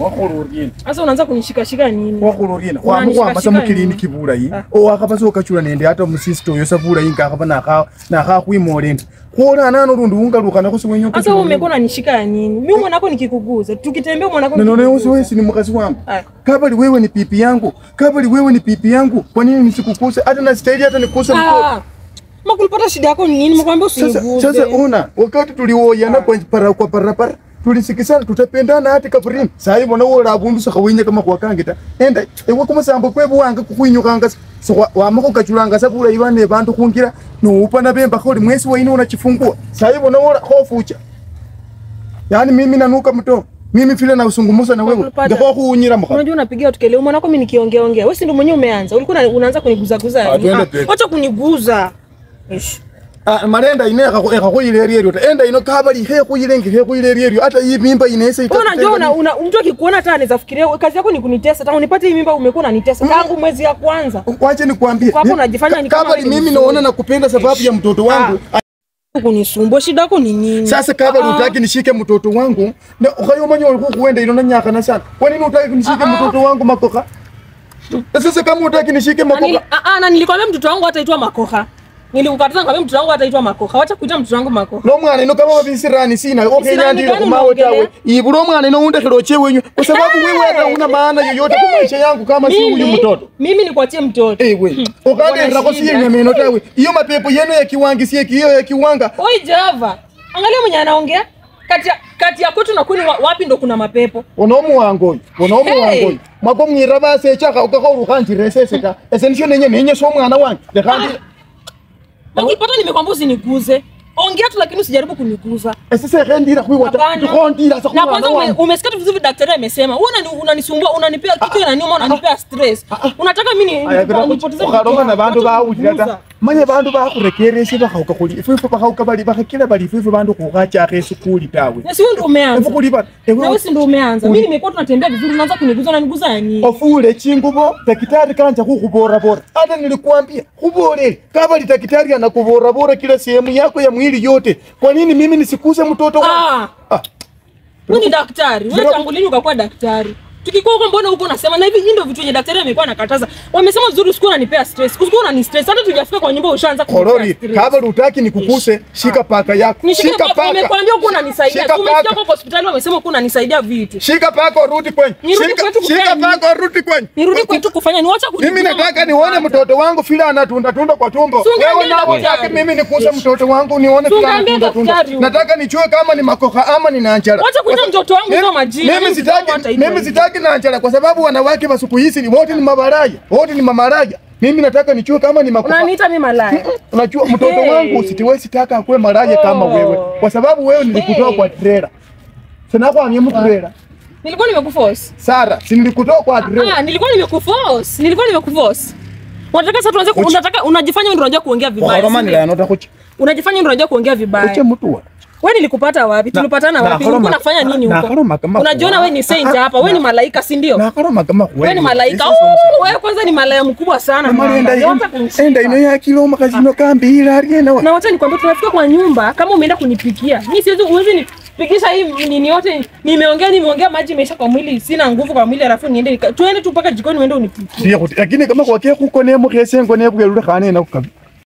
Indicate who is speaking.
Speaker 1: wakororien.
Speaker 2: Sasa unaanza kunishika nini?
Speaker 1: Wakororien. Kwa masa mukilini kibura yi. O akabaso kachura nende hata musisto yosabura yinga akaba na kwimorenda. Kuona nano rundu unga lukana kusiwenyo.
Speaker 2: Sasa wewe umekuwa unanishika nini? Mimi mwanako nikikuguza. Tukitembea mwanako
Speaker 1: wewe si ni mkazi wangu. Kabali wewe ni pipi yangu. Kabali wewe ni pipi yangu. Kwa nini nisikukuse? Hata na staili hata nikuse mkono.
Speaker 2: Makulipata shida yako ni nini? Mkwambia usiniguze.
Speaker 1: Sasa una wakati tuliwoyana kwa para tulisikisana tutapendana hata kaburini. Sasa hivi mbona wewe abundu sakawinya kama kwa kangita. Enda ewe kuma sambo kwebu wanga kukuinyukanga so wamako kachuranga sabula ibane bantu kungira no upana bemba kodi mwezi wa ine unachifungua. Sasa hivi mbona wewe hofucha. Yaani mimi nanuka mto. Mimi vile na usungumusa na wewe. Ngeko kuunyira mkaka.
Speaker 2: Unajua unapigia utukele mwanako mimi nikiongea. Wewe si ndio mwenyewe umeanza. Ulikuwa unaanza kuniguza. Acha kuniguza. Ish.
Speaker 1: Marenda ine ekakuyilerio enda ino kabali he kuyilerio hata hii mimba inaweza
Speaker 2: ita. Unajua mtu akikuona hata anaweza fikiria kazi yako ni kunitesa. Hata unipate hii mimba umekuwa unanitesa tangu mwezi ya kwanza.
Speaker 1: Wacha nikwambie.
Speaker 2: Kwa hapo unajifanya ni kama
Speaker 1: kabali mimi naona nakupenda sababu ya mtoto wangu.
Speaker 2: Kunisumbua shida yako ni nini?
Speaker 1: Sasa kabali utaki nishike mtoto wangu na ukayomanya ulikuwa kuenda ino nyaka na sana. Kwa nini utaki nishike mtoto wangu makoka? Sasa kama utaki nishike makoka.
Speaker 2: Na nilikwambia mtoto wangu hataitwa makoka. Nilikukataza ngambia mtoto wangu ataitwa makoha. Wacha kuita mtoto wangu makoha.
Speaker 1: No mwana ino kama babisirani sina. Okay nyandira kumawe tawe. Iburo mwana ino unde kiroche wenyu. Kwa sababu wewe hata una maana yoyote kwa maisha yangu kama si huyu mtoto.
Speaker 2: Mimi nikuachie mtoto.
Speaker 1: Wewe. Ukande ndako si nyameno tawe. Hiyo mapepo yenu ya kiwangi si hiyo ya kiwanga.
Speaker 2: Oi Java. Angalia mwenye anaongea. Kati ya kwetu na kuni wapi ndo kuna mapepo.
Speaker 1: Onomu wangu. Mwako mwira base chaka ukakauruka njireseseka. Essential nenye so mwana wangu. Lekandi.
Speaker 2: Ukipata nimekwambia usiniguze. Ongea tu lakini usijaribu kuniguza.
Speaker 1: Sasa rendira kuiwa tukondira sasa.
Speaker 2: Na kwanza umesikia vizuri daktari amesema. Wewe unanisumbua, unanipea kitu inaniuma, unanipea stress. Unataka mimi nipoteze
Speaker 1: ukaroma na bandu baawujirata. Manye bandu bakurekerese bakauka kuli. Ifu bakauka bali bakakira bali ifu bandu kugacha kesukuli tawe.
Speaker 2: Na si wewe ndio umeanza. Na wewe si ndio umeanza. Mimi nimekuwa tunatembea vizuri unaanza kuniguza na niguza ya nini?
Speaker 1: Ofule chingubo daktari kanja kukubora bora. Hata nilikuambia kubore. Kabali daktari anakubora bora kila sehemu yako ya mwili yote. Kwa nini mimi nisikuse mtoto wangu?
Speaker 2: Wewe ni daktari. Wewe tangu lini ukakuwa daktari? Tukikuwa huko mbona huko unasema na hivi ndio vitu yenye daktari amekuwa anakataza. Wamesema vizuri usiku unanipea stress. Usiku unani stress. Hata tujafika kwa nyumba ushaanza
Speaker 1: kunipea stress. Kabla utaki nikukuse, shika paka yako.
Speaker 2: Shika paka. Nimekwambia uko unanisaidia. Tumesikia kwa hospitali wamesema uko unanisaidia vitu.
Speaker 1: Shika paka urudi kwenyu. Shika paka urudi kwenyu.
Speaker 2: Nirudi kwetu kufanya ni wacha
Speaker 1: mimi nataka nione mtoto wangu fila anatunda kwa tumbo. Wewe unataka mimi nikuse mtoto wangu nione fila anatunda. Nataka nichue kama ni makoha ama ni nanjala.
Speaker 2: Wacha kuita mtoto wangu ndio majini.
Speaker 1: Mimi sitaki nanjala kwa sababu wanawake wa siku hizi wote ni mabaraya. Wote ni mamaraya. Mimi nataka nichue kama ni makoha.
Speaker 2: Unaniita mimi malaya.
Speaker 1: Unajua mtoto wangu sitaki akue maraya kama wewe. Kwa sababu wewe nilikutoa kwa trailer. Sina kwa mimi trailer.
Speaker 2: Nilikuwa nimekuforce.
Speaker 1: Sara, si nilikutoa kwa trailer.
Speaker 2: Nilikuwa nimekuforce. Unataka sasa tuanze unajifanya ndio unajua kuongea vibaya. Unajifanya ndio unajua kuongea vibaya.
Speaker 1: Uche mtu
Speaker 2: wewe nilikupata wapi? Tulipatana wapi? Ulikuwa unafanya nini huko? Unajiona wewe ni saint hapa. Wewe ni malaika, si ndio? Wewe ni malaika. Wewe kwanza ni malaya mkubwa sana.
Speaker 1: Enda ino ya kilo makazino kambira aliena.
Speaker 2: Na wacha nikwambie tunafika kwa nyumba kama umeenda kunipikia. Mimi siwezi uwezi nipikisha hii nini yote. Nimeongea maji imeisha kwa mwili. Sina nguvu kwa mwili alafu niende tuende tu mpaka jikoni uende unipikie.
Speaker 1: Lakini kama kwa kile kuko nemo kese ngo nebwe rule khane na kukabi.